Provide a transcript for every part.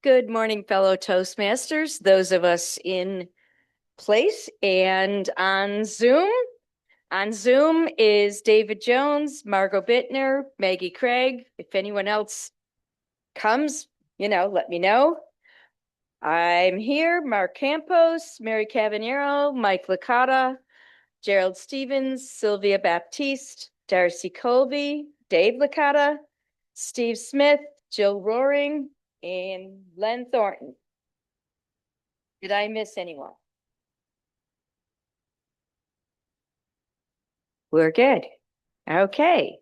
Good morning, fellow Toastmasters, those of us in place and on Zoom. On Zoom is David Jones, Margot Bittner, Maggie Craig. If anyone else comes, let me know. I'm here, Mark Campos, Mary Cavanero, Mike Licata, Gerald Stevens, Sylvia Baptiste, Darcy Colby, Dave Licata, Steve Smith, Jill Roaring, and Len Thornton. Did I miss anyone? We're good. Okay.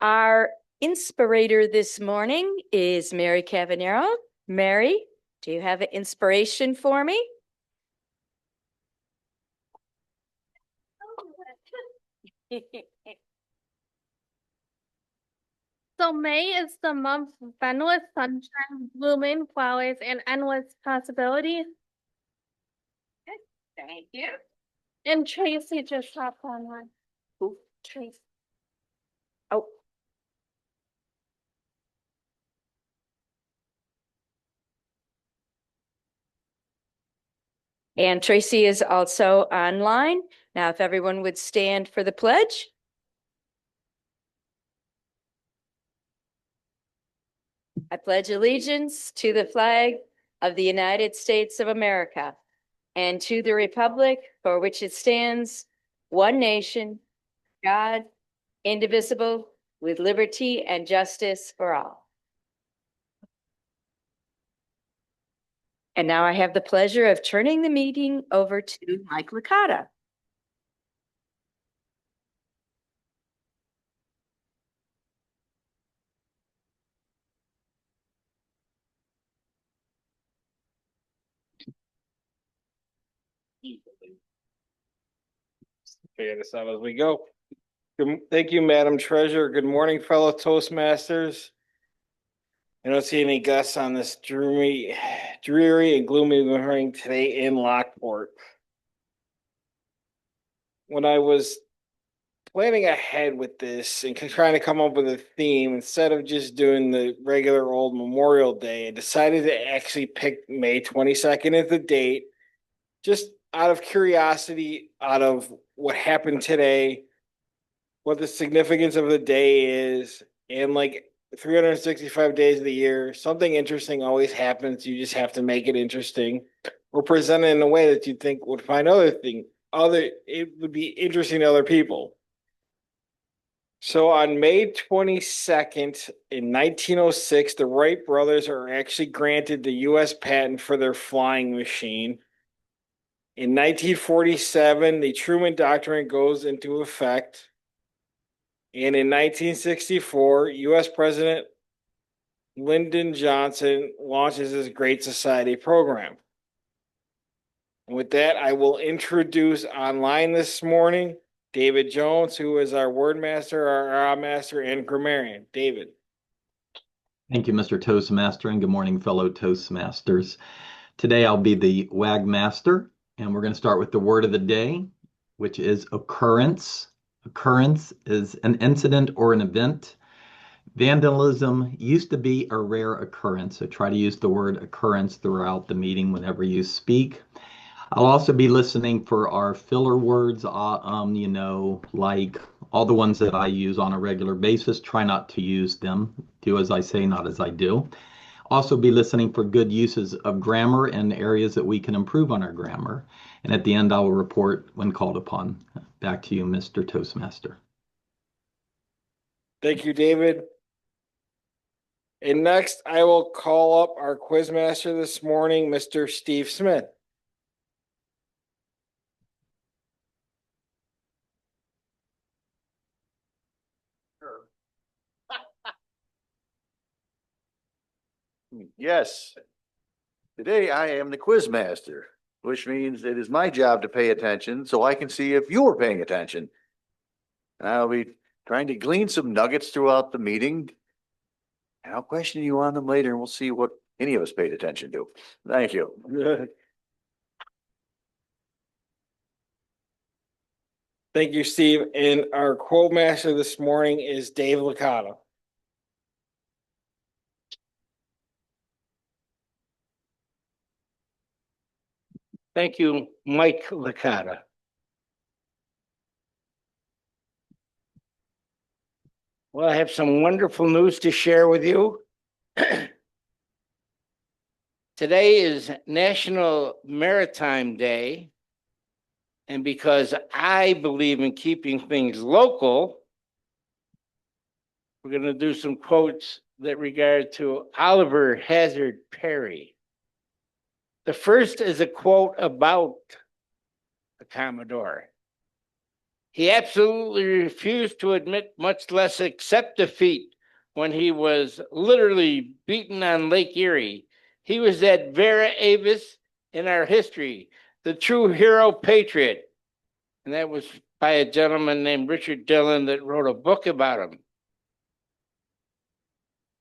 Our inspirator this morning is Mary Cavanero. Mary, do you have an inspiration for me? So May is the month of endless sunshine, blooming flowers, and endless possibilities. Thank you. And Tracy just hopped on one. Who? Tracy. Oh. And Tracy is also online. Now, if everyone would stand for the pledge. I pledge allegiance to the flag of the United States of America and to the republic for which it stands, one nation, God, indivisible, with liberty and justice for all. And now I have the pleasure of turning the meeting over to Mike Licata. Figure this out as we go. Thank you, Madam Treasurer. Good morning, fellow Toastmasters. I don't see any guests on this dreary and gloomy morning today in Lockport. When I was planning ahead with this and trying to come up with a theme, instead of just doing the regular old Memorial Day, I decided to actually pick May 22nd as the date, just out of curiosity, out of what happened today, what the significance of the day is, and like 365 days of the year, something interesting always happens. You just have to make it interesting or present it in a way that you think would find it would be interesting to other people. So on May 22nd in 1906, the Wright brothers are actually granted the US patent for their flying machine. In 1947, the Truman Doctrine goes into effect. And in 1964, US President Lyndon Johnson launches his Great Society program. And with that, I will introduce online this morning David Jones, who is our word master, our master, and grammarian. David. Thank you, Mr. Toastmaster, and good morning, fellow Toastmasters. Today I'll be the WAG master, and we're going to start with the word of the day, which is occurrence. Occurrence is an incident or an event. Vandalism used to be a rare occurrence, so try to use the word occurrence throughout the meeting whenever you speak. I'll also be listening for our filler words, like all the ones that I use on a regular basis. Try not to use them. Do as I say, not as I do. Also be listening for good uses of grammar and areas that we can improve on our grammar. And at the end, I will report when called upon. Back to you, Mr. Toastmaster. Thank you, David. And next, I will call up our quizmaster this morning, Mr. Steve Smith. Yes. Today I am the quiz master, which means it is my job to pay attention so I can see if you're paying attention. I'll be trying to glean some nuggets throughout the meeting. And I'll question you on them later and we'll see what any of us paid attention to. Thank you. Thank you, Steve. And our quote master this morning is Dave Licata. Thank you, Mike Licata. Well, I have some wonderful news to share with you. Today is National Maritime Day. And because I believe in keeping things local, we're going to do some quotes that regard to Oliver Hazard Perry. The first is a quote about the Commodore. He absolutely refused to admit, much less accept defeat, when he was literally beaten on Lake Erie. He was that Vera Avis in our history, the true hero patriot. And that was by a gentleman named Richard Dillon that wrote a book about him.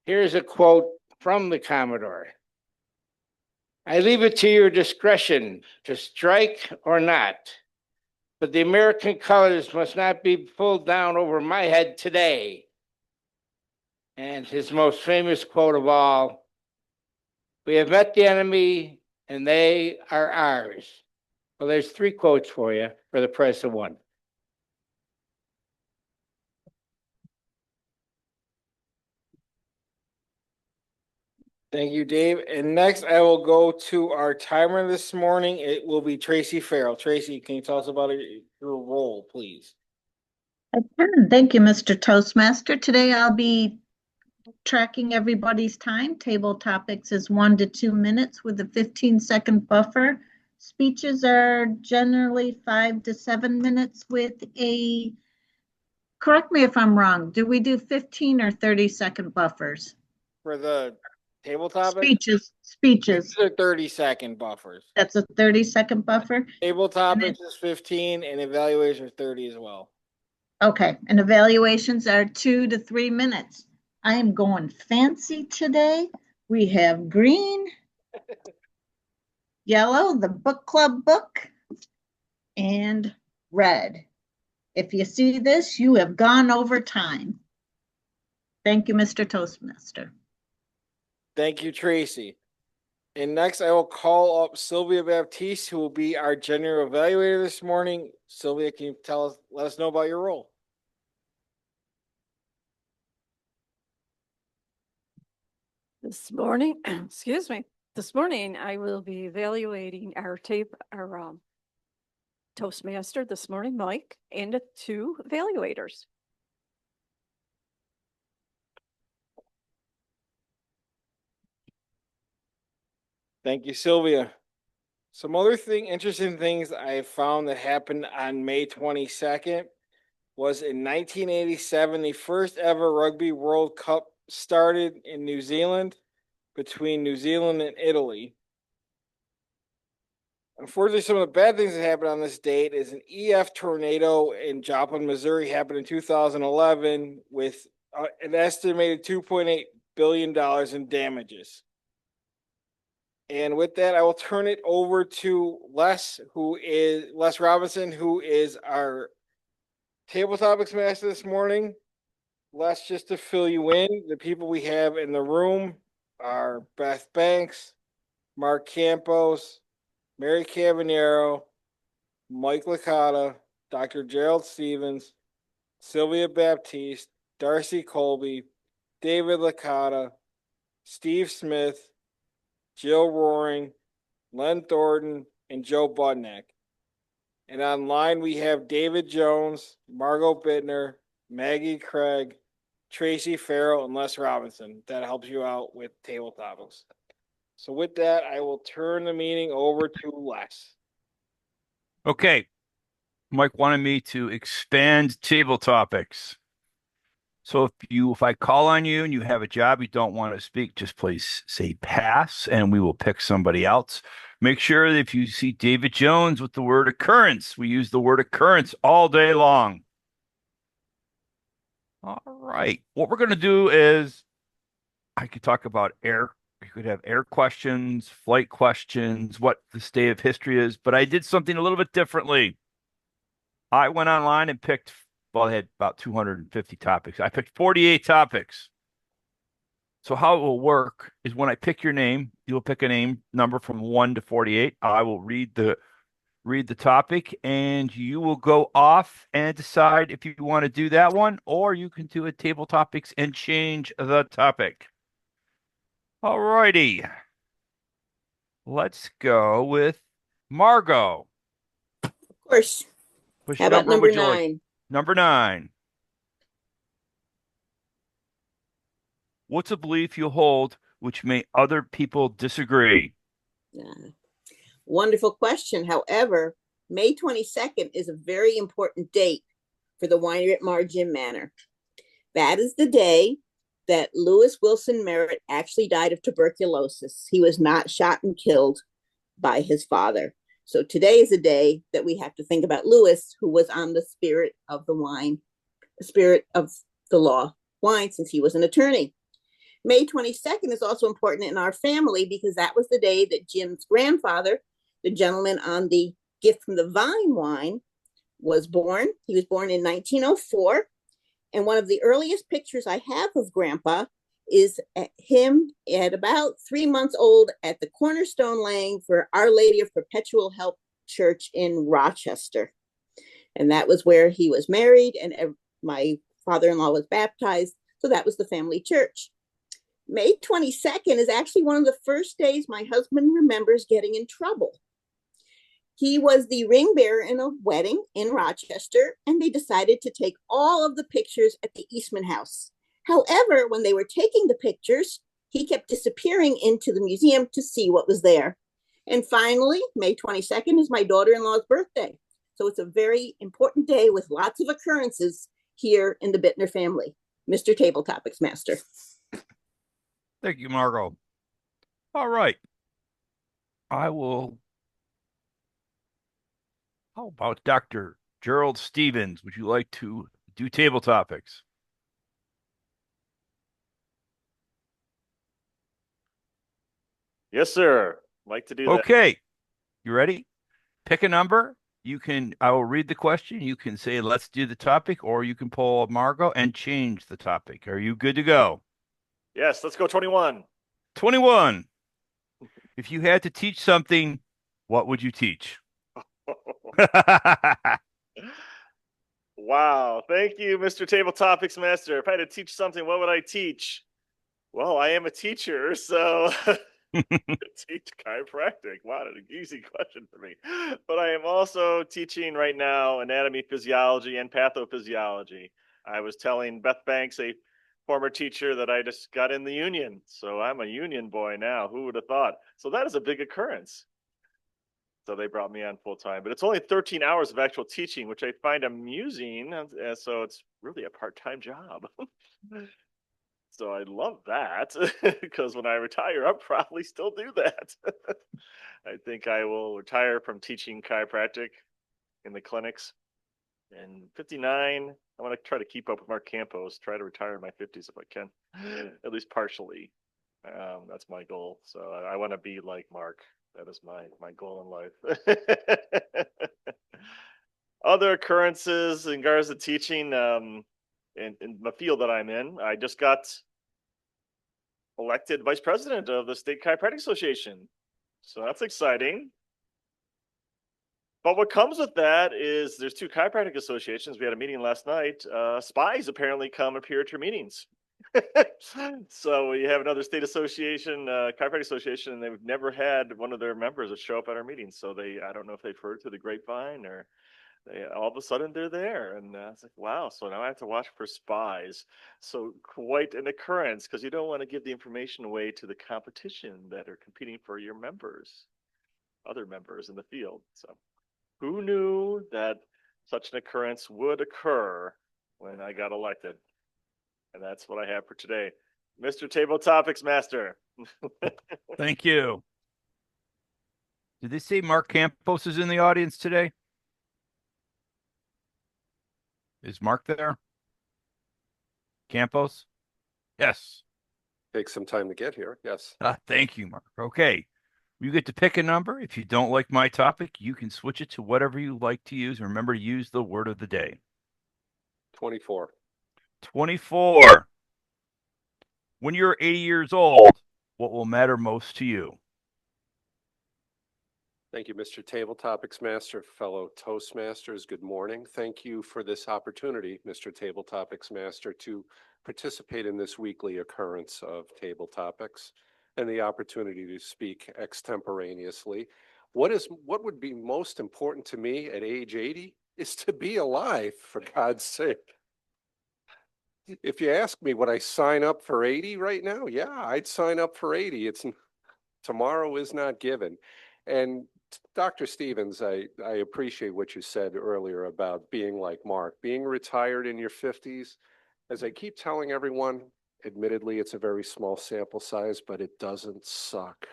Here's a quote from the Commodore. I leave it to your discretion to strike or not, but the American colors must not be pulled down over my head today. And his most famous quote of all, we have met the enemy and they are ours. Well, there's 3 quotes for you for the price of 1. Thank you, Dave. And next, I will go to our timer this morning. It will be Tracy Farrell. Tracy, can you tell us about your role, please? I can. Thank you, Mr. Toastmaster. Today I'll be tracking everybody's time. Table topics is 1 to 2 minutes with a 15-second buffer. Speeches are generally 5 to 7 minutes with a, correct me if I'm wrong, do we do 15 or 30-second buffers? For the table topic? Speeches. These are 30-second buffers. That's a 30-second buffer? Table topics is 15 and evaluation is 30 as well. Okay, and evaluations are 2 to 3 minutes. I am going fancy today. We have green, yellow, the book club book, and red. If you see this, you have gone over time. Thank you, Mr. Toastmaster. Thank you, Tracy. And next, I will call up Sylvia Baptiste, who will be our general evaluator this morning. Sylvia, can you let us know about your role? This morning, excuse me, this morning I will be evaluating our Toastmaster this morning, Mike, and 2 evaluators. Thank you, Sylvia. Some interesting things I found that happened on May 22nd was in 1987, the first ever Rugby World Cup started in New Zealand between New Zealand and Italy. Unfortunately, some of the bad things that happened on this date is an EF tornado in Joplin, Missouri happened in 2011 with an estimated $2.8 billion in damages. And with that, I will turn it over to Les Robinson, who is our table topics master this morning. Les, just to fill you in, the people we have in the room are Beth Banks, Mark Campos, Mary Cavanero, Mike Licata, Dr. Gerald Stevens, Sylvia Baptiste, Darcy Colby, David Licata, Steve Smith, Jill Roaring, Len Thornton, and Joe Budnick. And online we have David Jones, Margot Bittner, Maggie Craig, Tracy Farrell, and Les Robinson. That helps you out with table topics. So with that, I will turn the meeting over to Les. Okay. Mike wanted me to expand table topics. So if I call on you and you have a job you don't want to speak, just please say pass and we will pick somebody else. Make sure that if you see David Jones with the word occurrence, we use the word occurrence all day long. All right. What we're going to do is I could talk about air. You could have air questions, flight questions, what the state of history is, but I did something a little bit differently. I went online and picked, well, I had about 250 topics. I picked 48 topics. So how it will work is when I pick your name, You'll pick a name number from 1 to 48. I will read the topic, and you will go off and decide if you want to do that one, or you can do a table topics and change the topic. All righty. Let's go with Margot. Of course. Which How about number number would you like? 9? Number 9. What's a belief you hold which may other people disagree? Wonderful question. However, May 22nd is a very important date for the winery at Margin Manor. That is the day that Lewis Wilson Merritt actually died of tuberculosis. He was not shot and killed by his father. So today is a day that we have to think about Lewis, who was on the spirit of the wine, the spirit of the law wine, since he was an attorney. May 22nd is also important in our family because that was the day that Jim's grandfather, the gentleman on the Gift from the Vine wine, was born. He was born in 1904. And one of the earliest pictures I have of Grandpa is him at about 3 months old at the cornerstone laying for Our Lady of Perpetual Help Church in Rochester. And that was where he was married, and my father-in-law was baptized. So that was the family church. May 22nd is actually one of the first days my husband remembers getting in trouble. He was the ring bearer in a wedding in Rochester, and they decided to take all of the pictures at the Eastman House. However, when they were taking the pictures, he kept disappearing into the museum to see what was there. And finally, May 22nd is my daughter-in-law's birthday. So it's a very important day with lots of occurrences here in the Bittner family. Mr. Table Topics Master. Thank you, Margot. All right. How about Dr. Gerald Stevens? Would you like to do table topics? Yes, sir. Like to do that. Okay. You ready? Pick a number. I will read the question. You can say, let's do the topic, or you can pull Margot and change the topic. Are you good to go? Yes, let's go 21. 21. If you had to teach something, what would you teach? Wow. Thank you, Mr. Table Topics Master. If I had to teach something, what would I teach? Well, I am a teacher, so teach chiropractic. Wow, an easy question for me. But I am also teaching right now anatomy, physiology, and pathophysiology. I was telling Beth Banks, a former teacher, that I just got in the union. So I'm a union boy now. Who would have thought? So that is a big occurrence. So they brought me on full time, but it's only 13 hours of actual teaching, which I find amusing. So it's really a part-time job. So I love that because when I retire, I'll probably still do that. I think I will retire from teaching chiropractic in the clinics. And 59, I want to try to keep up with Mark Campos, try to retire in my 50s if I can, at least partially. That's my goal. So I want to be like Mark. That is my goal in life. Other occurrences in regards to teaching in the field that I'm in, I just got elected vice president of the State Chiropractic Association. So that's exciting. But what comes with that is there's 2 chiropractic associations. We had a meeting last night. Spies apparently come appear at your meetings. So we have another state association, chiropractic association, and they've never had one of their members show up at our meetings. So I don't know if they've heard through the grapevine or all of a sudden they're there. And it's like, wow. So now I have to watch for spies. So quite an occurrence, because you don't want to give the information away to the competition that are competing for your members, other members in the field. So who knew that such an occurrence would occur when I got elected? And that's what I have for today. Mr. Table Topics Master. Thank you. Did they say Mark Campos is in the audience today? Is Mark there? Campos? Yes. Take some time to get here. Yes. Thank you, Mark. Okay. You get to pick a number. If you don't like my topic, you can switch it to whatever you like to use. Remember to use the word of the day. 24. 24. When you're 80 years old, what will matter most to you. Thank you, Mr. Table Topics Master, fellow Toastmasters. Good morning. Thank you for this opportunity, Mr. Table Topics Master, to participate in this weekly occurrence of table topics and the opportunity to speak extemporaneously. What would be most important to me at age 80 is to be alive, for God's sake. If you ask me, would I sign up for 80 right now? Yeah, I'd sign up for 80. Tomorrow is not given. And Dr. Stevens, I appreciate what you said earlier about being like Mark, being retired in your 50s. As I keep telling everyone, admittedly, it's a very small sample size, but it doesn't suck.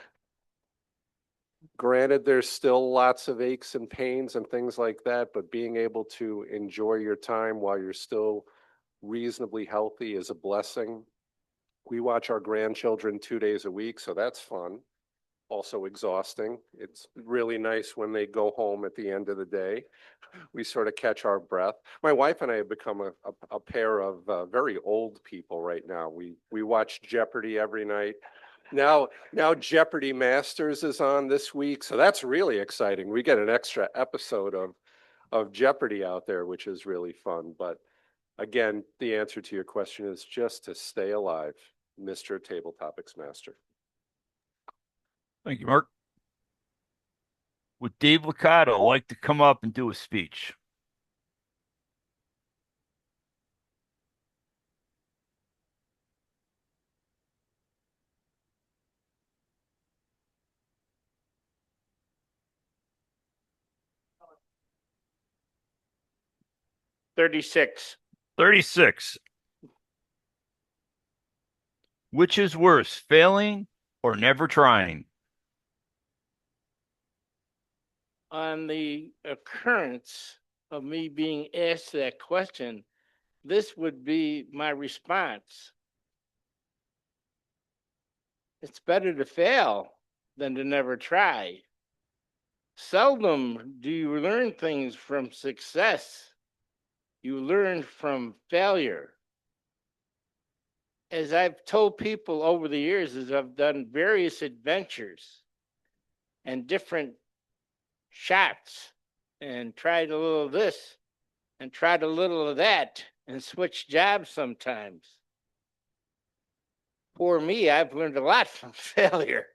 Granted, there's still lots of aches and pains and things like that, but being able to enjoy your time while you're still reasonably healthy is a blessing. We watch our grandchildren 2 days a week, so that's fun. Also exhausting. It's really nice when they go home at the end of the day. We sort of catch our breath. My wife and I have become a pair of very old people right now. We watch Jeopardy every night. Now Jeopardy Masters is on this week, so that's really exciting. We get an extra episode of Jeopardy out there, which is really fun. But again, the answer to your question is just to stay alive, Mr. Table Topics Master. Thank you, Mark. Would Dave Licata like to come up and do a speech? $36. 36. Which is worse, failing or never trying? On the occurrence of me being asked that question, this would be my response. It's better to fail than to never try. Seldom do you learn things from success. You learn from failure. As I've told people over the years, as I've done various adventures and different shots and tried a little of this and tried a little of that and switched jobs sometimes. For me, I've learned a lot from failure.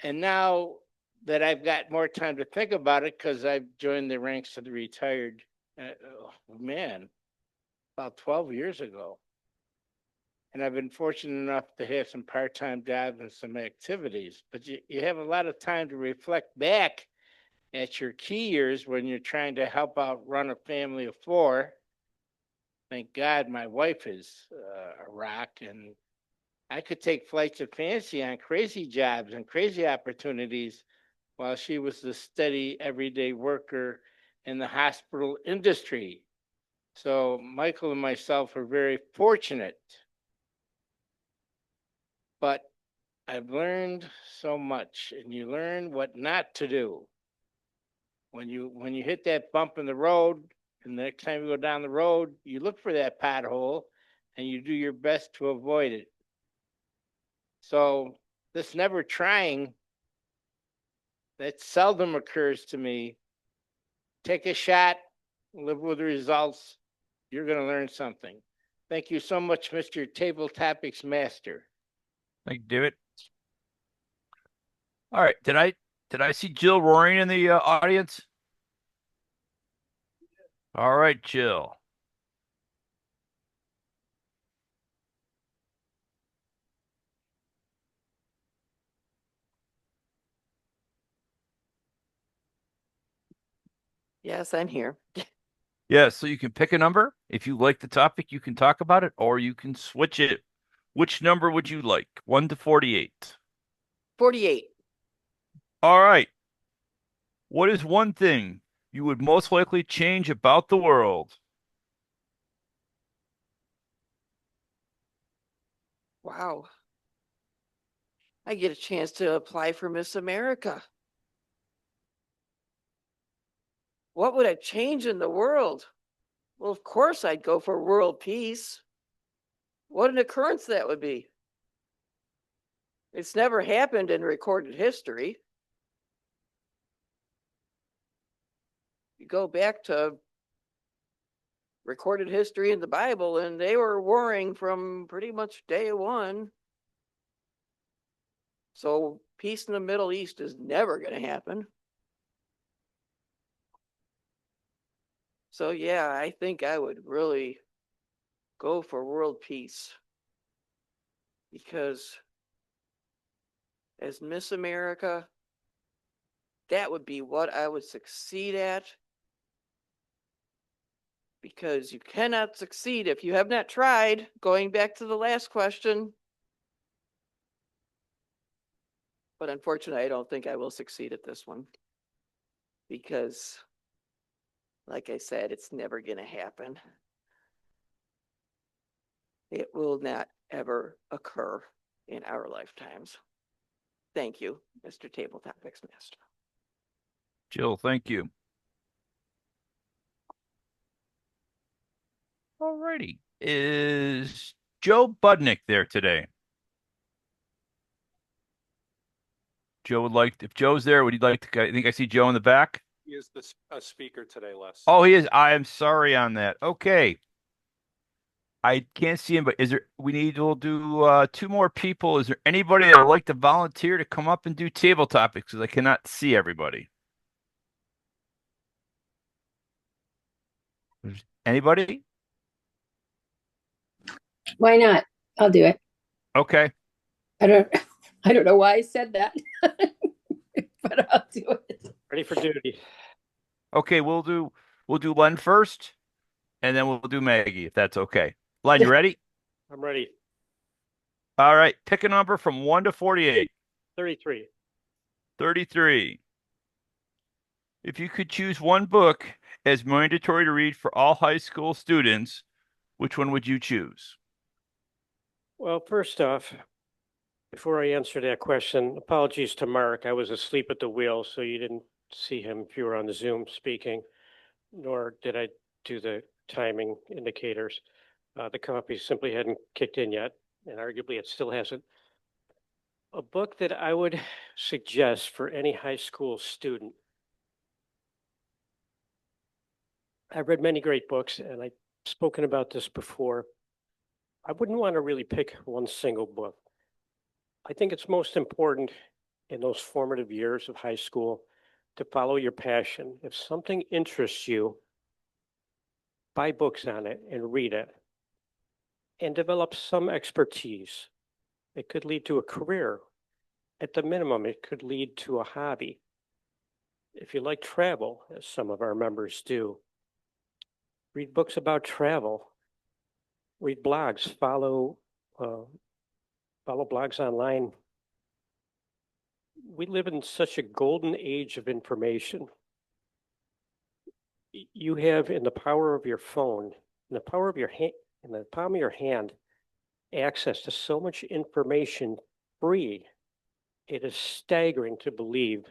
And now that I've got more time to think about it, because I've joined the ranks of the retired, about 12 years ago. And I've been fortunate enough to have some part-time jobs and some activities, but you have a lot of time to reflect back at your key years when you're trying to help out run a family of 4. Thank God my wife is a rock, and I could take flights of fancy on crazy jobs and crazy opportunities while she was the steady everyday worker in the hospital industry. So Michael and myself are very fortunate. But I've learned so much, and you learn what not to do. When you hit that bump in the road, and the next time you go down the road, you look for that pothole and you do your best to avoid it. So this never trying, that seldom occurs to me. Take a shot, live with the results. You're going to learn something. Thank you so much, Mr. Table Topics Master. Thank you, David. All right. Did I see Jill roaring in the audience? All right, Jill. Yes, I'm here. Yeah, so you can pick a number. If you like the topic, you can talk about it, or you can switch it. Which number would you like? 1 to 48. 48. All right. What is one thing you would most likely change about the world? Wow. I get a chance to apply for Miss America. What would I change in the world? Well, of course I'd go for world peace. What an occurrence that would be. It's never happened in recorded history. You go back to recorded history in the Bible, and they were warring from pretty much day one. So peace in the Middle East is never going to happen. So yeah, I think I would really go for world peace, because as Miss America, that would be what I would succeed at, because you cannot succeed if you have not tried. Going back to the last question. But unfortunately, I don't think I will succeed at this one, because, like I said, it's never going to happen. It will not ever occur in our lifetimes. Thank you, Mr. Table Topics Master. Jill, thank you. Alrighty. Is Joe Budnick there today? Joe would like, if Joe's there, would he like to, I think I see Joe in the back. He is the speaker today, Les. Oh, he is. I am sorry on that. Okay. I can't see him, but we'll do 2 more people. Is there anybody that would like to volunteer to come up and do table topics? Because I cannot see everybody. Anybody? Why not? I'll do it. Okay. I don't know why I said that, but I'll do it. Ready for duty. Okay, we'll do Len first, and then we'll do Maggie, if that's okay. Len, you ready? I'm ready. All right. Pick a number from 1 to 48. 33. 33. If you could choose one book as mandatory to read for all high school students, which one would you choose? Well, first off, before I answer that question, apologies to Mark. I was asleep at the wheel, so you didn't see him if you were on the Zoom speaking, nor did I do the timing indicators. The copy simply hadn't kicked in yet, and arguably it still hasn't. A book that I would suggest for any high school student. I've read many great books, and I've spoken about this before. I wouldn't want to really pick one single book. I think it's most important in those formative years of high school to follow your passion. If something interests you, buy books on it and read it, and develop some expertise. It could lead to a career. At the minimum, it could lead to a hobby. If you like travel, as some of our members do, read books about travel. Read blogs, follow blogs online. We live in such a golden age of information. You have, in the power of your phone, in the power of your hand, in the palm of your hand, access to so much information free. It is staggering to believe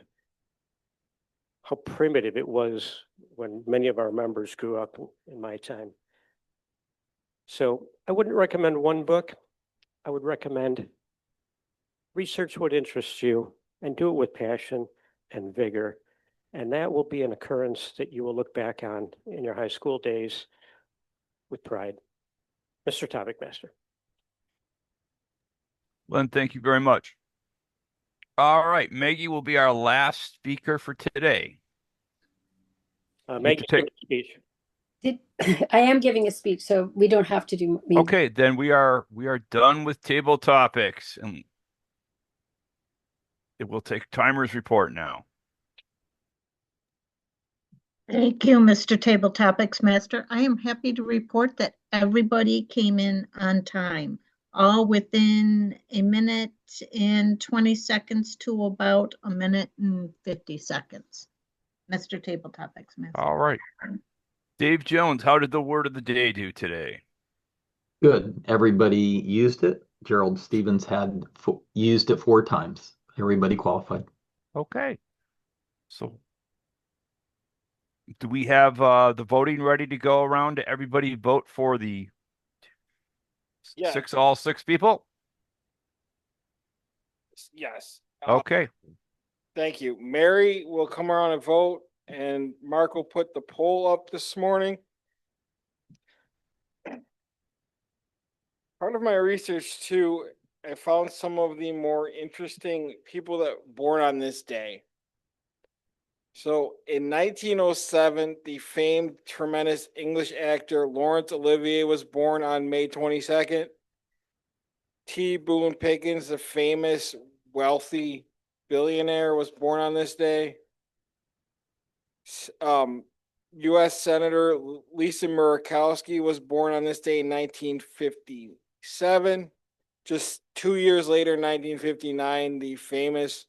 how primitive it was when many of our members grew up in my time. So I wouldn't recommend one book. I would recommend research what interests you and do it with passion and vigor. And that will be an occurrence that you will look back on in your high school days with pride. Mr. Topic Master. Len, thank you very much. All right. Maggie will be our last speaker for today. Maggie, take a speech. I am giving a speech, so we don't have to do me. Okay, then we are done with table topics, and it will take timer's report now. Thank you, Mr. Table Topics Master. I am happy to report that everybody came in on time, all within a minute and 20 seconds to about a minute and 50 seconds. Mr. Table Topics Master. All right. Dave Jones, how did the word of the day do today? Good. Everybody used it. Gerald Stevens had used it 4 times. Everybody qualified. Okay. So do we have the voting ready to go around to everybody vote for the all 6 people? Yes. Okay. Thank you. Mary will come around and vote, and Mark will put the poll up this morning. Part of my research too, I found some of the more interesting people that were born on this day. So in 1907, the famed tremendous English actor Laurence Olivier was born on May 22nd. T. Boone Pickens, the famous wealthy billionaire, was born on this day. U.S. Senator Lisa Murkowski was born on this day in 1957. Just 2 years later, 1959, the famous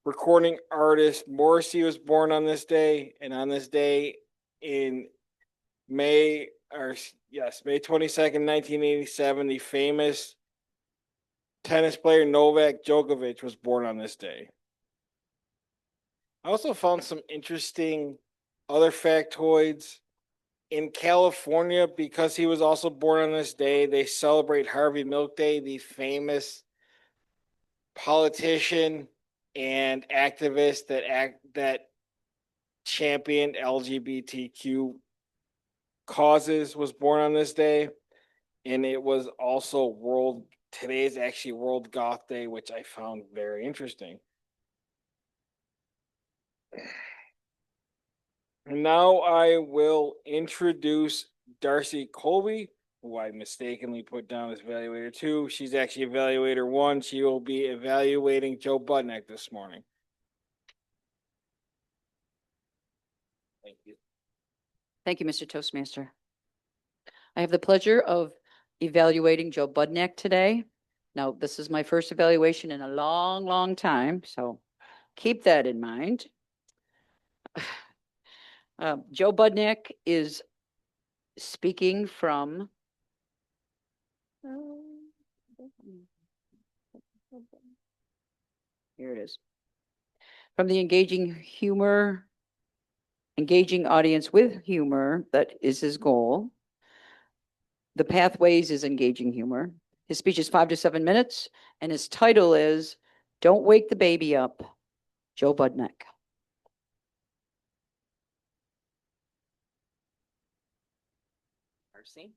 recording artist Morrissey was born on this day. And on this day in May 22nd, 1987, the famous tennis player Novak Djokovic was born on this day. I also found some interesting other factoids. In California, because he was also born on this day, they celebrate Harvey Milk Day, the famous politician and activist that championed LGBTQ causes, was born on this day. And it was also today is actually World Goth Day, which I found very interesting. Now I will introduce Darcy Colby, who I mistakenly put down as evaluator 2. She's actually evaluator 1. She will be evaluating Joe Budnick this morning. Thank you. Thank you, Mr. Toastmaster. I have the pleasure of evaluating Joe Budnick today. Now, this is my first evaluation in a long, long time, so keep that in mind. Joe Budnick is speaking from here it is. From the engaging audience with humor, that is his goal. The pathways is engaging humor. His speech is 5 to 7 minutes, and his title is Don't Wake the Baby Up, Joe Budnick. Darcy.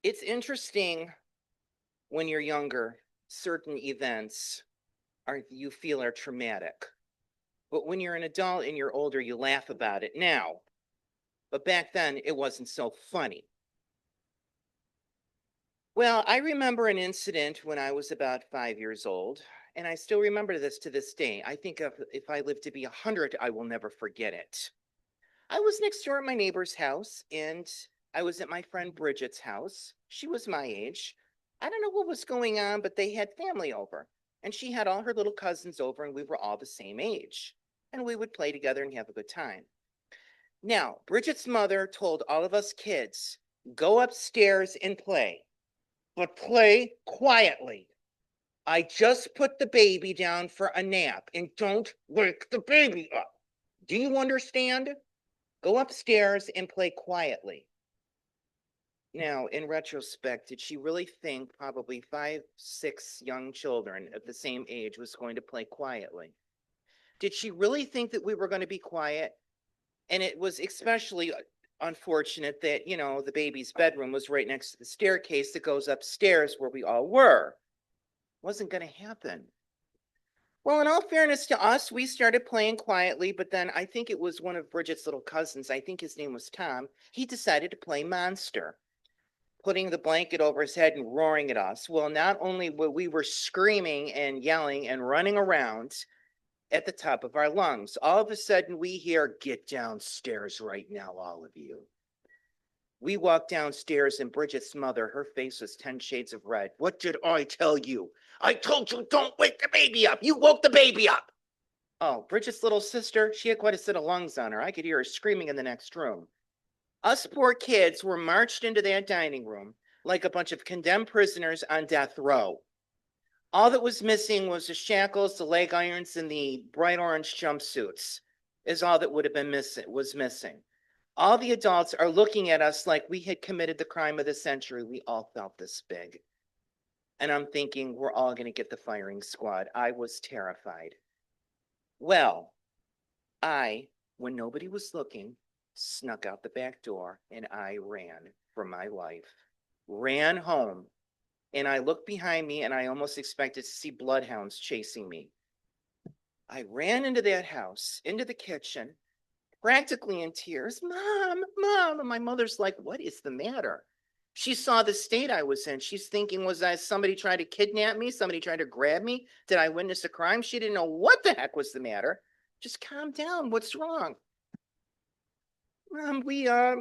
It's interesting when you're younger, certain events you feel are traumatic. But when you're an adult and you're older, you laugh about it now. But back then, it wasn't so funny. Well, I remember an incident when I was about 5 years old, and I still remember this to this day. I think if I live to be 100, I will never forget it. I was next door at my neighbor's house, and I was at my friend Bridget's house. She was my age. I don't know what was going on, but they had family over, and she had all her little cousins over, and we were all the same age, and we would play together and have a good time. Now, Bridget's mother told all of us kids, go upstairs and play, but play quietly. I just put the baby down for a nap, and don't wake the baby up. Do you understand? Go upstairs and play quietly. Now, in retrospect, did she really think probably 5, 6 young children at the same age was going to play quietly? Did she really think that we were going to be quiet? And it was especially unfortunate that, the baby's bedroom was right next to the staircase that goes upstairs where we all were. Wasn't going to happen. Well, in all fairness to us, we started playing quietly, but then I think it was one of Bridget's little cousins, I think his name was Tom, he decided to play monster, putting the blanket over his head and roaring at us. Well, not only were we screaming and yelling and running around at the top of our lungs, all of a sudden we hear, get downstairs right now, all of you. We walked downstairs and Bridget's mother, her face was 10 shades of red. What did I tell you? I told you don't wake the baby up. You woke the baby up. Oh, Bridget's little sister, she had quite a set of lungs on her. I could hear her screaming in the next room. Us poor kids were marched into that dining room like a bunch of condemned prisoners on death row. All that was missing was the shackles, the leg irons, and the bright orange jumpsuits is all that would have been missing. All the adults are looking at us like we had committed the crime of the century. We all felt this big. And I'm thinking, we're all going to get the firing squad. I was terrified. Well, when nobody was looking, snuck out the back door and I ran for my life. Ran home. And I looked behind me and I almost expected to see bloodhounds chasing me. I ran into that house, into the kitchen, practically in tears. Mom, Mom. And my mother's like, what is the matter? She saw the state I was in. She's thinking, was I somebody trying to kidnap me? Somebody trying to grab me? Did I witness a crime? She didn't know what the heck was the matter. Just calm down. What's wrong? Mom,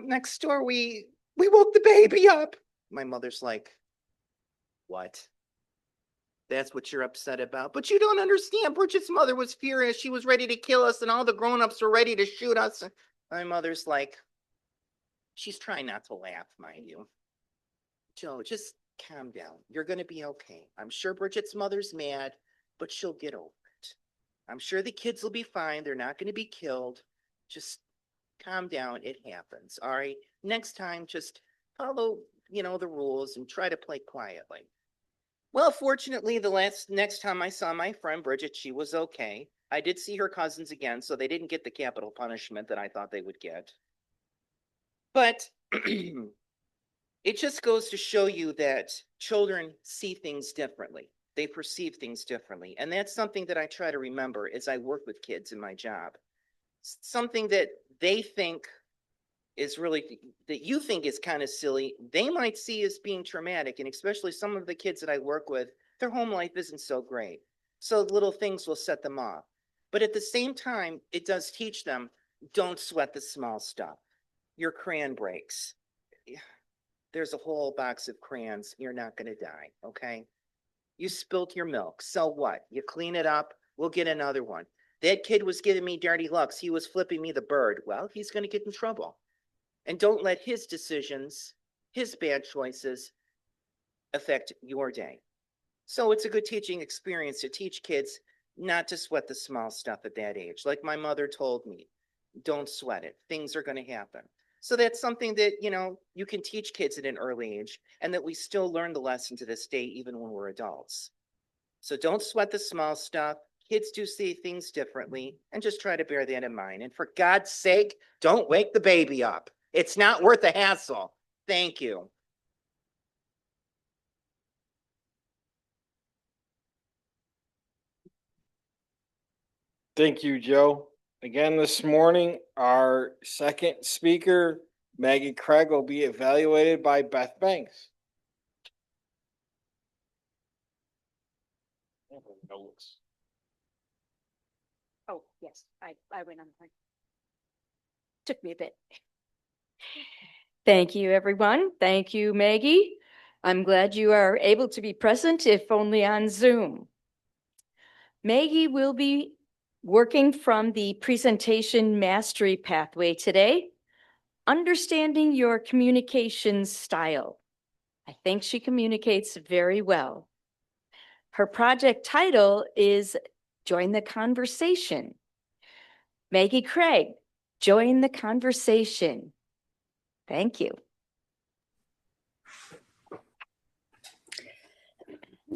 next door, we woke the baby up. My mother's like, what? That's what you're upset about. But you don't understand. Bridget's mother was furious. She was ready to kill us, and all the grown-ups were ready to shoot us. And my mother's like, she's trying not to laugh, mind you. Joe, just calm down. You're going to be okay. I'm sure Bridget's mother's mad, but she'll get over it. I'm sure the kids will be fine. They're not going to be killed. Just calm down. It happens. All right. Next time, just follow, the rules and try to play quietly. Well, fortunately, next time I saw my friend Bridget, she was okay. I did see her cousins again, so they didn't get the capital punishment that I thought they would get. But it just goes to show you that children see things differently. They perceive things differently. And that's something that I try to remember as I work with kids in my job. Something that they think is really, that you think is kind of silly, they might see as being traumatic. And especially some of the kids that I work with, their home life isn't so great. So little things will set them off. But at the same time, it does teach them, don't sweat the small stuff. Your crayon breaks. There's a whole box of crayons. You're not going to die, okay? You spilt your milk. So what? You clean it up. We'll get another one. That kid was giving me dirty looks. He was flipping me the bird. Well, he's going to get in trouble. And don't let his decisions, his bad choices, affect your day. So it's a good teaching experience to teach kids not to sweat the small stuff at that age. Like my mother told me, don't sweat it. Things are going to happen. So that's something that, you can teach kids at an early age, and that we still learn the lesson to this day, even when we're adults. So don't sweat the small stuff. Kids do see things differently, and just try to bear that in mind. And for God's sake, don't wake the baby up. It's not worth the hassle. Thank you. Thank you, Joe. Again, this morning, our second speaker, Maggie Craig, will be evaluated by Beth Banks. Oh, yes, I went on the line. Took me a bit. Thank you, everyone. Thank you, Maggie. I'm glad you are able to be present, if only on Zoom. Maggie will be working from the presentation mastery pathway today, understanding your communication style. I think she communicates very well. Her project title is Join the Conversation. Maggie Craig, join the conversation. Thank you.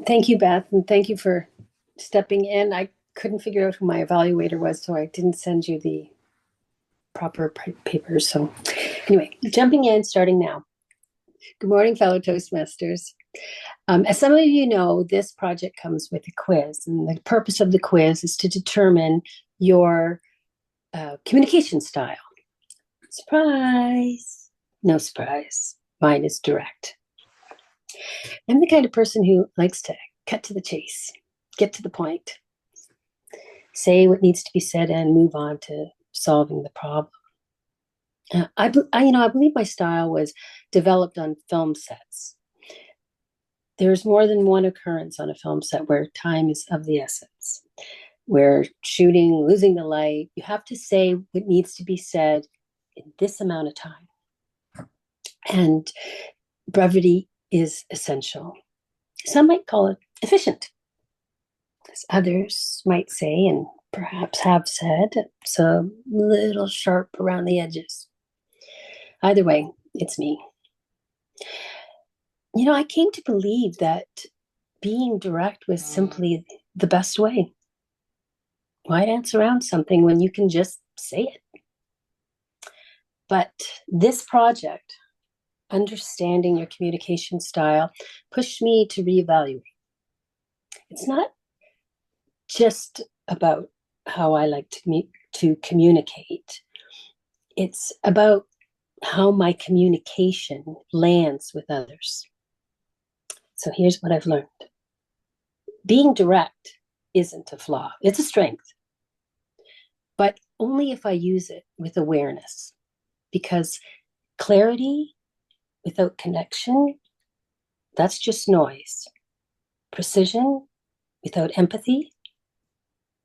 Thank you, Beth, and thank you for stepping in. I couldn't figure out who my evaluator was, so I didn't send you the proper papers. So anyway, jumping in, starting now. Good morning, fellow Toastmasters. As some of you know, this project comes with a quiz, and the purpose of the quiz is to determine your communication style. Surprise! No surprise. Mine is direct. I'm the kind of person who likes to cut to the chase, get to the point, say what needs to be said, and move on to solving the problem. I believe my style was developed on film sets. There's more than one occurrence on a film set where time is of the essence. Where shooting, losing the light, you have to say what needs to be said in this amount of time. And brevity is essential. Some might call it efficient, as others might say, and perhaps have said, it's a little sharp around the edges. Either way, it's me. You know, I came to believe that being direct was simply the best way. Why dance around something when you can just say it? But this project, understanding your communication style, pushed me to reevaluate. It's not just about how I like to communicate. It's about how my communication lands with others. So here's what I've learned. Being direct isn't a flaw, it's a strength, but only if I use it with awareness, because clarity without connection, that's just noise. Precision without empathy,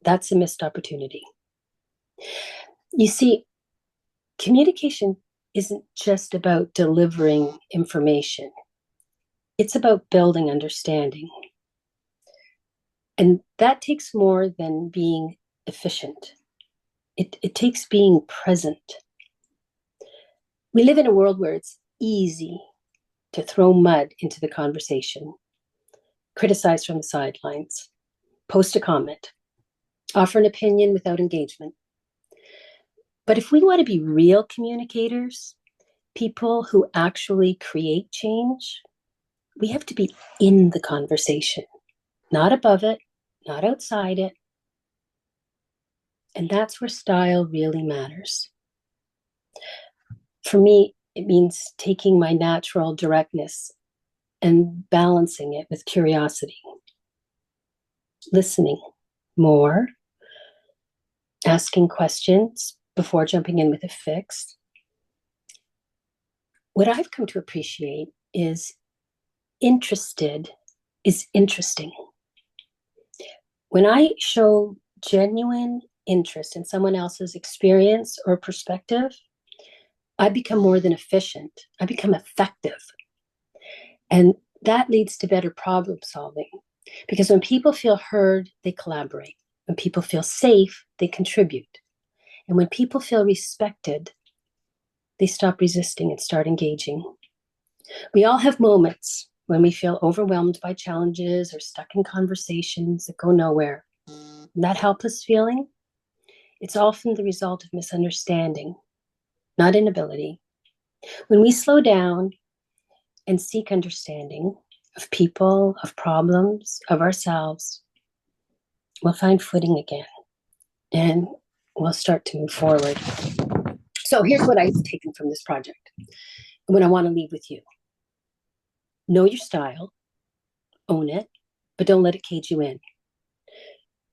that's a missed opportunity. You see, communication isn't just about delivering information. It's about building understanding. And that takes more than being efficient. It takes being present. We live in a world where it's easy to throw mud into the conversation, criticize from the sidelines, post a comment, offer an opinion without engagement. But if we want to be real communicators, people who actually create change, we have to be in the conversation, not above it, not outside it. And that's where style really matters. For me, it means taking my natural directness and balancing it with curiosity, listening more, asking questions before jumping in with a fix. What I've come to appreciate is interested is interesting. When I show genuine interest in someone else's experience or perspective, I become more than efficient. I become effective. And that leads to better problem solving. Because when people feel heard, they collaborate. When people feel safe, they contribute. And when people feel respected, they stop resisting and start engaging. We all have moments when we feel overwhelmed by challenges or stuck in conversations that go nowhere. And that helpless feeling, it's often the result of misunderstanding, not inability. When we slow down and seek understanding of people, of problems, of ourselves, we'll find footing again and we'll start to move forward. So here's what I've taken from this project and what I want to leave with you. Know your style, own it, but don't let it cage you in.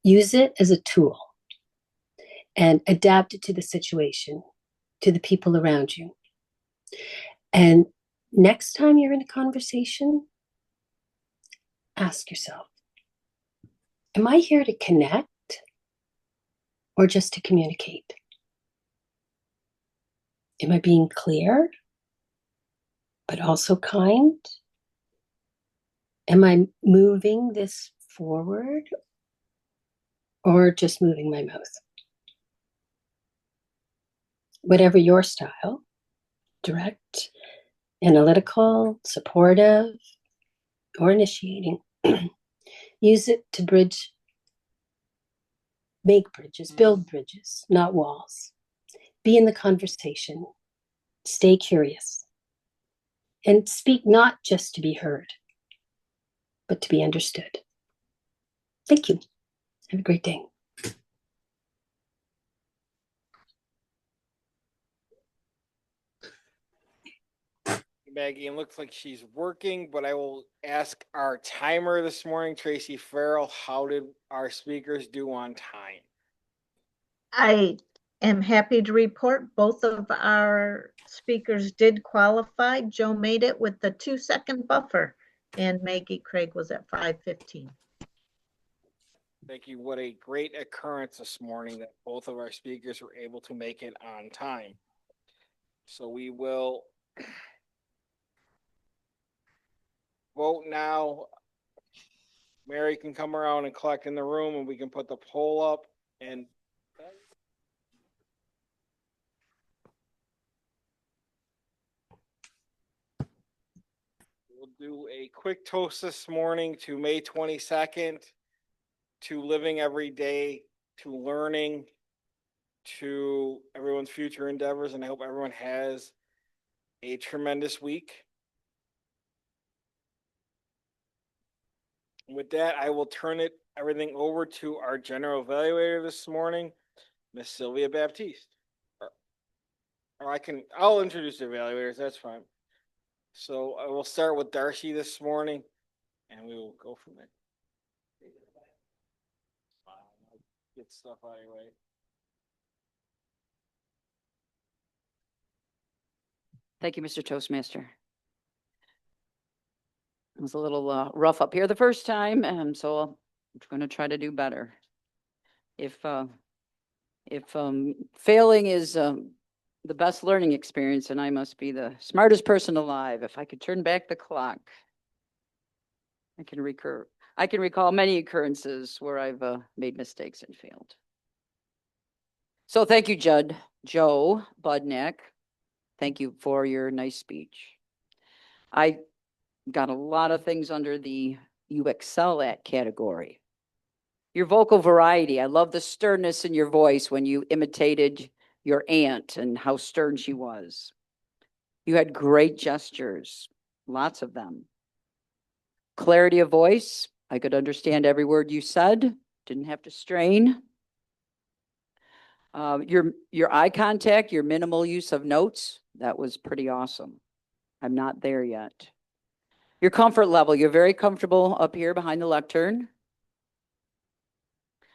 Use it as a tool and adapt it to the situation, to the people around you. And next time you're in a conversation, ask yourself, am I here to connect or just to communicate? Am I being clear, but also kind? Am I moving this forward or just moving my mouth? Whatever your style, direct, analytical, supportive, or initiating, use it to make bridges, build bridges, not walls. Be in the conversation, stay curious, and speak not just to be heard, but to be understood. Thank you. Have a great day. Maggie, it looks like she's working, but I will ask our timer this morning, Tracy Farrell, how did our speakers do on time? I am happy to report both of our speakers did qualify. Joe made it with the 2-second buffer and Maggie Craig was at 5:15. Thank you. What a great occurrence this morning that both of our speakers were able to make it on time. So we will vote now. Mary can come around and collect in the room and we can put the poll up and We'll do a quick toast this morning to May 22nd, to living every day, to learning, to everyone's future endeavors, and I hope everyone has a tremendous week. With that, I will turn everything over to our general evaluator this morning, Miss Sylvia Baptiste. Or I'll introduce the evaluators, that's fine. So I will start with Darcy this morning, and we will go from there. Get stuff out of your way. Thank you, Mr. Toastmaster. It was a little rough up here the first time, so I'm going to try to do better. If failing is the best learning experience, and I must be the smartest person alive. If I could turn back the clock, I can recall many occurrences where I've made mistakes and failed. So thank you, Joe Budnick. Thank you for your nice speech. I got a lot of things under the you excel at category. Your vocal variety. I love the sternness in your voice when you imitated your aunt and how stern she was. You had great gestures, lots of them. Clarity of voice. I could understand every word you said, didn't have to strain. Your eye contact, your minimal use of notes, that was pretty awesome. I'm not there yet. Your comfort level, you're very comfortable up here behind the lectern.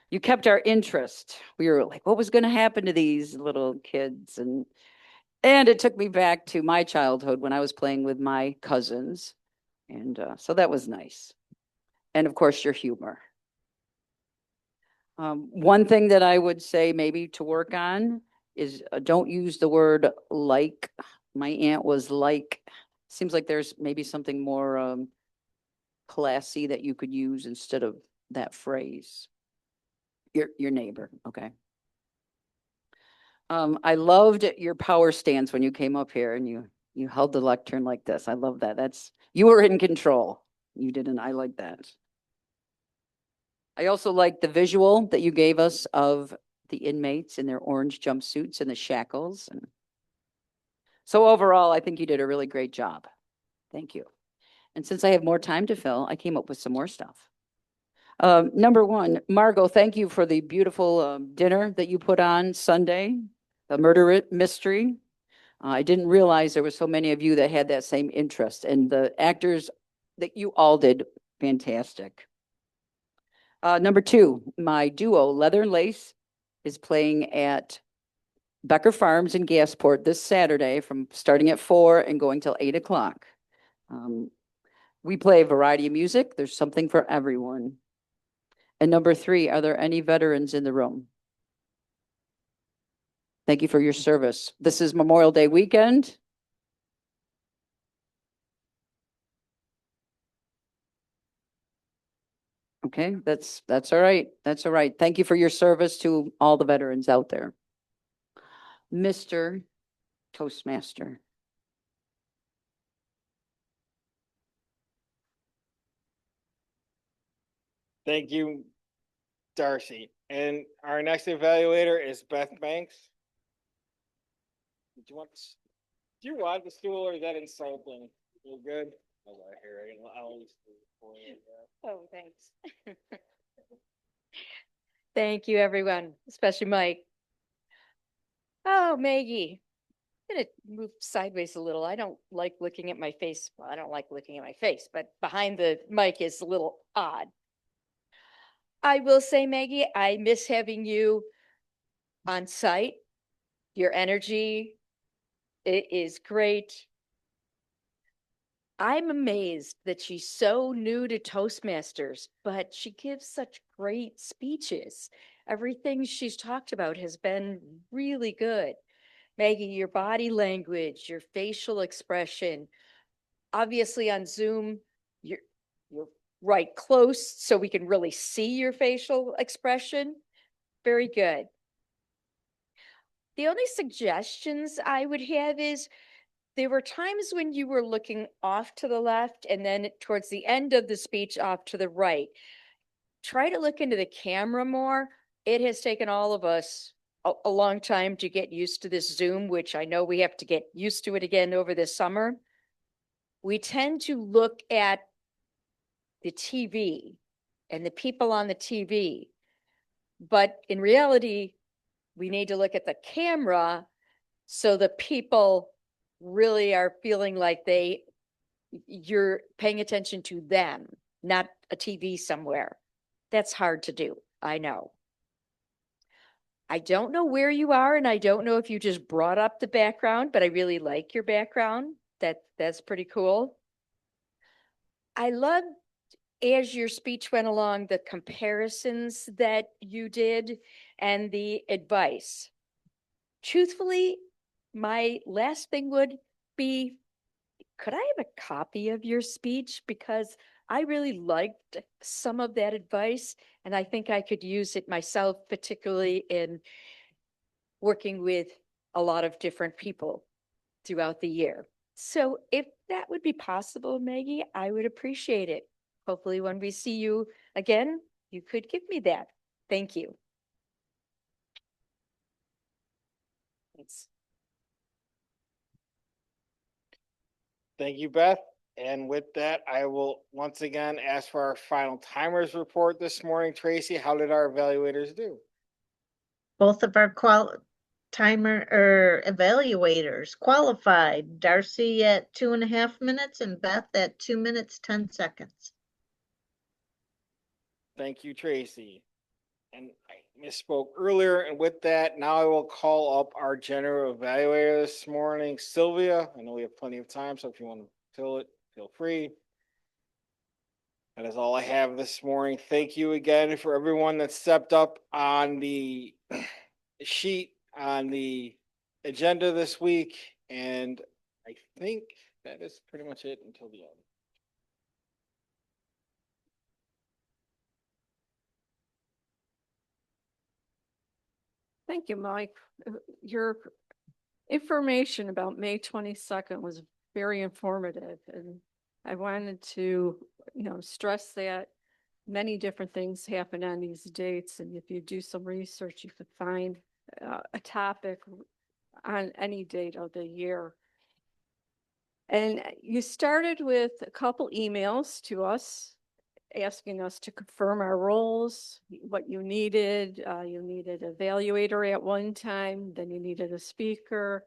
You kept our interest. We were like, what was going to happen to these little kids? And it took me back to my childhood when I was playing with my cousins. And so that was nice. And of course, your humor. One thing that I would say maybe to work on is don't use the word like. My aunt was like. Seems like there's maybe something more classy that you could use instead of that phrase. Your neighbor, okay. I loved your power stance when you came up here and you held the lectern like this. I love that. You were in control. You didn't. I like that. I also like the visual that you gave us of the inmates in their orange jumpsuits and the shackles. And so overall, I think you did a really great job. Thank you. And since I have more time to fill, I came up with some more stuff. Number one, Margot, thank you for the beautiful dinner that you put on Sunday, the murder mystery. I didn't realize there were so many of you that had that same interest, and the actors that you all did fantastic. Number two, my duo, Leather and Lace, is playing at Becker Farms in Gasport this Saturday from starting at 4 and going till 8 o'clock. We play a variety of music. There's something for everyone. And number three, are there any veterans in the room? Thank you for your service. This is Memorial Day weekend. Okay, that's all right. That's all right. Thank you for your service to all the veterans out there. Mr. Toastmaster. Thank you, Darcy. And our next evaluator is Beth Banks. Do you want the stool or is that insulting? You're good? Oh, thanks. Thank you, everyone, especially Mike. Oh, Maggie. I'm gonna move sideways a little. I don't like looking at my face. Well, I don't like looking at my face, but behind the mic is a little odd. I will say, Maggie, I miss having you on site. Your energy, it is great. I'm amazed that she's so new to Toastmasters, but she gives such great speeches. Everything she's talked about has been really good. Maggie, your body language, your facial expression, obviously on Zoom, you're right close so we can really see your facial expression. Very good. The only suggestions I would have is there were times when you were looking off to the left and then towards the end of the speech off to the right. Try to look into the camera more. It has taken all of us a long time to get used to this Zoom, which I know we have to get used to it again over this summer. We tend to look at the TV and the people on the TV, but in reality, we need to look at the camera so the people really are feeling like you're paying attention to them, not a TV somewhere. That's hard to do, I know. I don't know where you are, and I don't know if you just brought up the background, but I really like your background. That's pretty cool. I loved, as your speech went along, the comparisons that you did and the advice. Truthfully, my last thing would be, could I have a copy of your speech? Because I really liked some of that advice, and I think I could use it myself, particularly in working with a lot of different people throughout the year. So if that would be possible, Maggie, I would appreciate it. Hopefully when we see you again, you could give me that. Thank you. Thanks. Thank you, Beth. And with that, I will once again ask for our final timers report this morning. Tracy, how did our evaluators do? Both of our evaluators qualified. Darcy at 2.5 minutes and Beth at 2 minutes, 10 seconds. Thank you, Tracy. And I misspoke earlier. And with that, now I will call up our general evaluator this morning, Sylvia. I know we have plenty of time, so if you want to fill it, feel free. That is all I have this morning. Thank you again for everyone that stepped up on the sheet on the agenda this week. And I think that is pretty much it until the end. Thank you, Mike. Your information about May 22nd was very informative, and I wanted to, stress that many different things happen on these dates, and if you do some research, you could find a topic on any date of the year. And you started with a couple emails to us asking us to confirm our roles, what you needed. You needed an evaluator at one time, then you needed a speaker,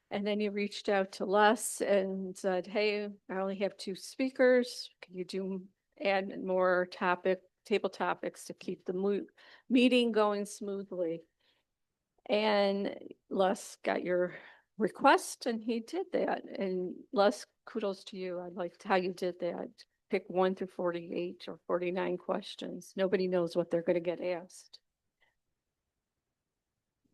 and then you reached out to Les and said, hey, I only have 2 speakers. Can you add more table topics to keep the meeting going smoothly? And Les got your request and he did that. And Les, kudos to you. I liked how you did that. Pick 1 through 48 or 49 questions. Nobody knows what they're going to get asked.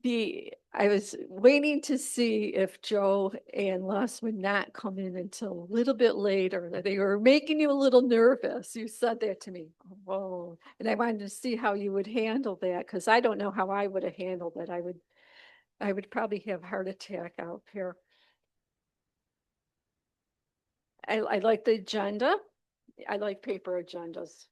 I was waiting to see if Joe and Les would not come in until a little bit later. They were making you a little nervous. You said that to me. Whoa. And I wanted to see how you would handle that, because I don't know how I would have handled it. I would probably have a heart attack out here. I like the agenda. I like paper agendas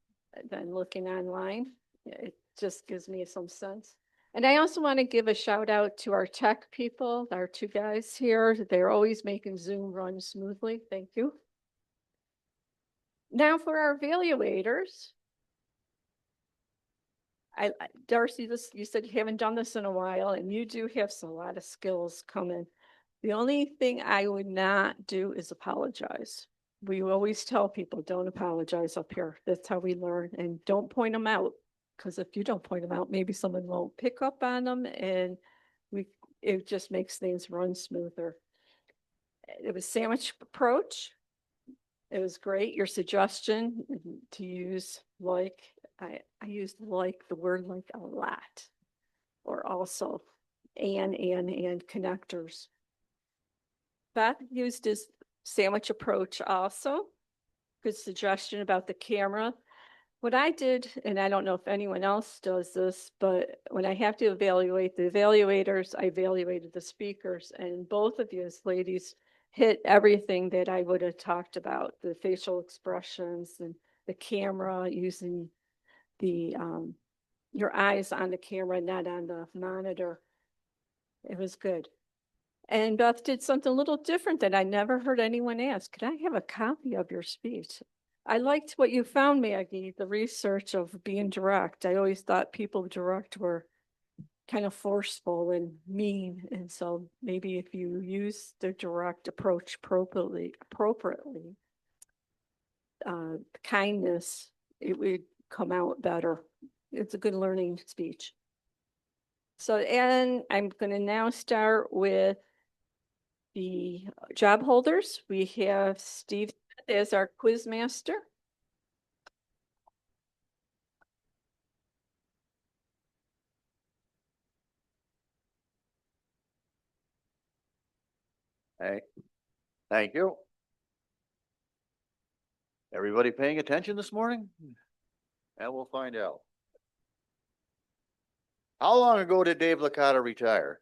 than looking online. It just gives me some sense. And I also want to give a shout out to our tech people, our 2 guys here. They're always making Zoom run smoothly. Thank you. Now for our evaluators. Darcy, you said you haven't done this in a while, and you do have a lot of skills coming. The only thing I would not do is apologize. We always tell people, don't apologize up here. That's how we learn. And don't point them out, because if you don't point them out, maybe someone won't pick up on them, and it just makes things run smoother. It was sandwich approach. It was great. Your suggestion to use I used the word like a lot, or also and connectors. Beth used his sandwich approach also. Good suggestion about the camera. What I did, and I don't know if anyone else does this, but when I have to evaluate the evaluators, I evaluated the speakers, and both of you as ladies hit everything that I would have talked about, the facial expressions and the camera, using the your eyes on the camera, not on the monitor. It was good. And Beth did something a little different that I never heard anyone ask. Could I have a copy of your speech? I liked what you found, Maggie, the research of being direct. I always thought people direct were kind of forceful and mean. And so maybe if you use the direct approach appropriately, kindness, it would come out better. It's a good learning speech. So, and I'm going to now start with the job holders. We have Steve as our quiz master. Hey, thank you. Everybody paying attention this morning? And we'll find out. How long ago did Dave Licata retire?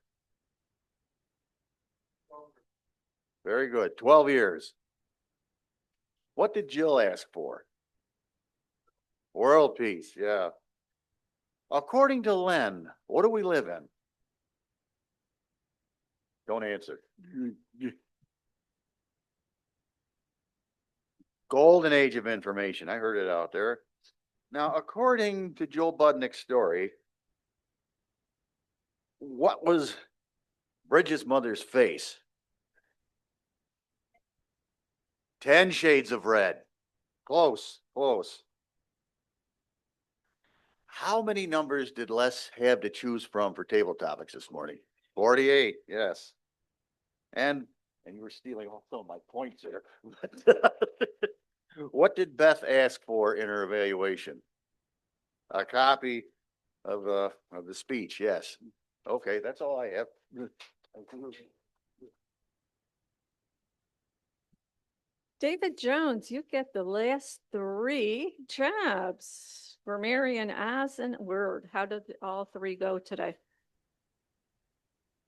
Very good, 12 years. What did Jill ask for? World peace, yeah. According to Len, what do we live in? Don't answer. Golden age of information. I heard it out there. Now, according to Joe Budnick's story, what was Bridget's mother's face? 10 shades of red. Close, close. How many numbers did Les have to choose from for table topics this morning? 48, yes. And you were stealing also my points there. What did Beth ask for in her evaluation? A copy of the speech, yes. Okay, that's all I have. David Jones, you get the last 3 jobs for Marion, Oz, and Word. How did all 3 go today?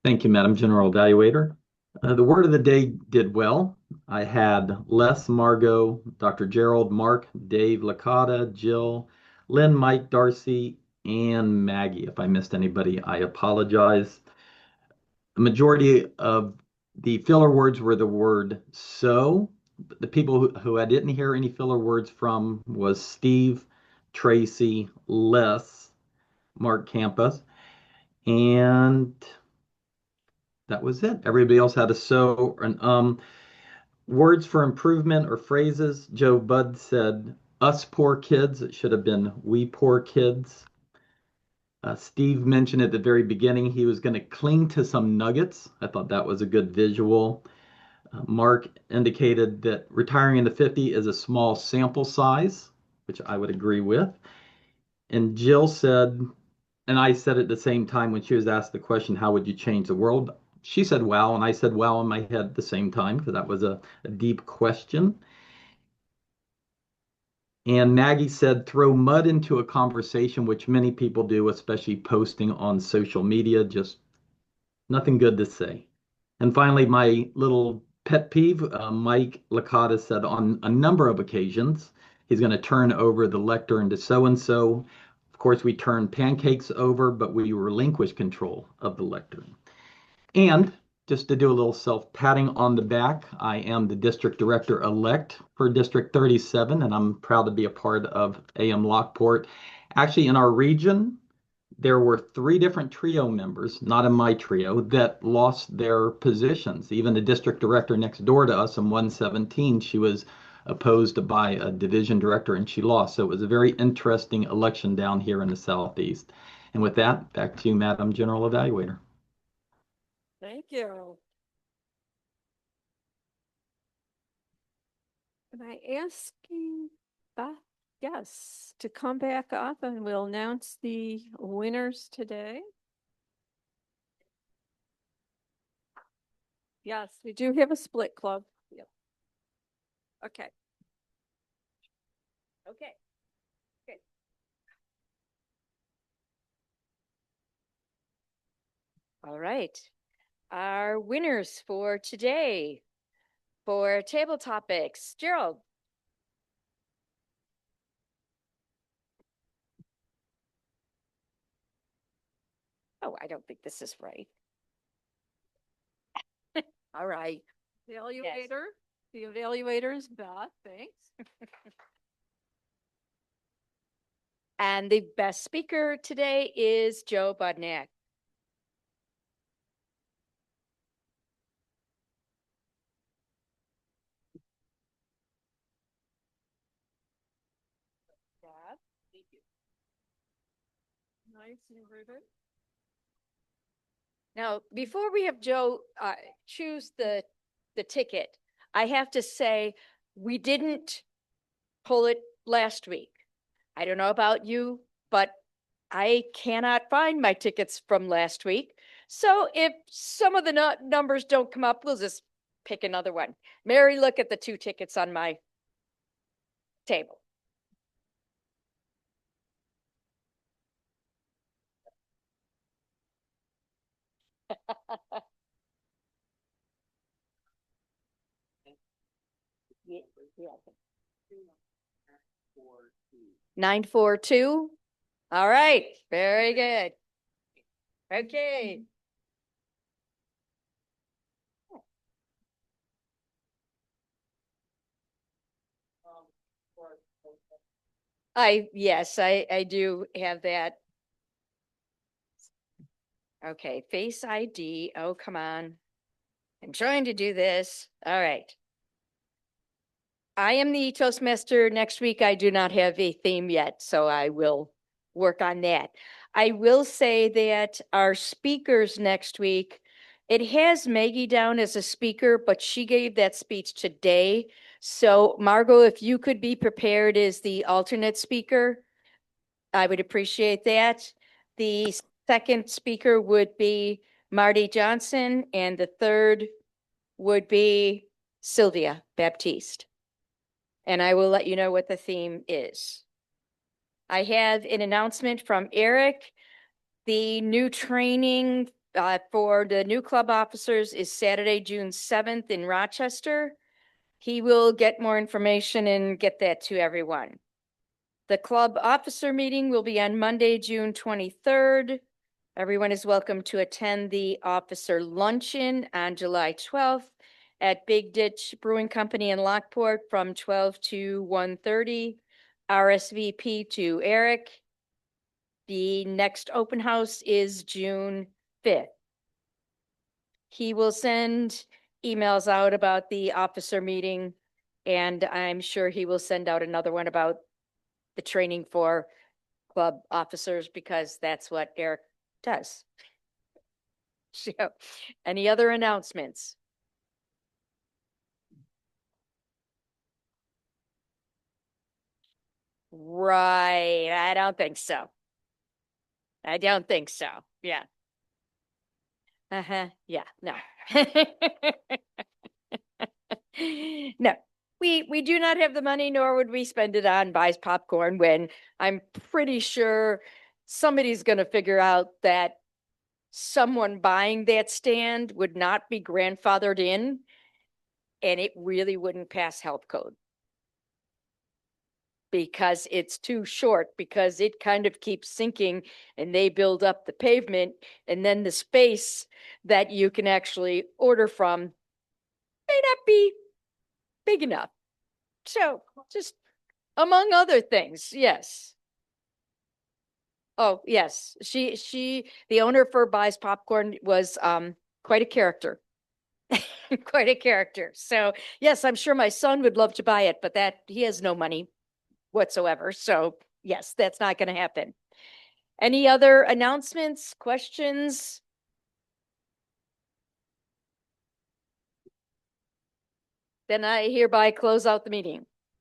Thank you, Madam General Evaluator. The word of the day did well. I had Les, Margot, Dr. Gerald, Mark, Dave, Licata, Jill, Lynn, Mike, Darcy, and Maggie. If I missed anybody, I apologize. The majority of the filler words were the word so. The people who I didn't hear any filler words from was Steve, Tracy, Les, Mark Campus, and that was it. Everybody else had a so and words for improvement or phrases. Joe Budd said us poor kids. It should have been we poor kids. Steve mentioned at the very beginning he was going to cling to some nuggets. I thought that was a good visual. Mark indicated that retiring in the 50 is a small sample size, which I would agree with. And Jill said, and I said at the same time when she was asked the question, how would you change the world? She said, wow. And I said, wow in my head at the same time, because that was a deep question. And Maggie said, throw mud into a conversation, which many people do, especially posting on social media, just nothing good to say. And finally, my little pet peeve, Mike Licata said on a number of occasions, he's going to turn over the lectern to so-and-so. Of course, we turn pancakes over, but we relinquish control of the lectern. And just to do a little self-patting on the back, I am the district director-elect for District 37, and I'm proud to be a part of AM Lockport. Actually, in our region, there were 3 different trio members, not in my trio, that lost their positions. Even the district director next door to us in 117, she was opposed by a division director and she lost. So it was a very interesting election down here in the Southeast. And with that, back to you, Madam General Evaluator. Thank you. Am I asking Beth? Yes, to come back up and we'll announce the winners today. Yes, we do have a split club. Yep. Okay. Okay. Okay. All right. Our winners for today For table topics, Gerald. Oh, I don't think this is right. All right. Evaluator, the evaluator is Beth, thanks. And the best speaker today is Joe Budniak. Thank you. Nice and ribbon. Now, before we have Joe choose the ticket, I have to say we didn't pull it last week. I don't know about you, but I cannot find my tickets from last week. So if some of the numbers don't come up, we'll just pick another one. Mary, look at the 2 tickets on my table. Yeah. 942. All right, very good. Okay. Yes, I do have that. Okay, Face ID. Oh, come on. I'm trying to do this. All right. I am the Toastmaster next week. I do not have a theme yet, so I will work on that. I will say that our speakers next week, it has Maggie down as a speaker, but she gave that speech today. So Margot, if you could be prepared as the alternate speaker, I would appreciate that. The second speaker would be Marty Johnson, and the third would be Sylvia Baptiste. And I will let you know what the theme is. I have an announcement from Eric. The new training for the new club officers is Saturday, June 7th in Rochester. He will get more information and get that to everyone. The club officer meeting will be on Monday, June 23rd. Everyone is welcome to attend the officer luncheon on July 12th at Big Ditch Brewing Company in Lockport from 12 to 1:30. RSVP to Eric. The next open house is June 5th. He will send emails out about the officer meeting, and I'm sure he will send out another one about the training for club officers because that's what Eric does. So, any other announcements? Right. I don't think so. I don't think so. Yeah. Uh-huh. Yeah. No. No. We do not have the money, nor would we spend it on buys popcorn when I'm pretty sure somebody's going to figure out that someone buying that stand would not be grandfathered in, and it really wouldn't pass health code because it's too short, because it kind of keeps sinking and they build up the pavement, and then the space that you can actually order from may not be big enough. So just among other things, yes. Oh, yes. The owner for Buys Popcorn was quite a character. Quite a character. So yes, I'm sure my son would love to buy it, but that he has no money whatsoever. So yes, that's not going to happen. Any other announcements, questions? Then I hereby close out the meeting.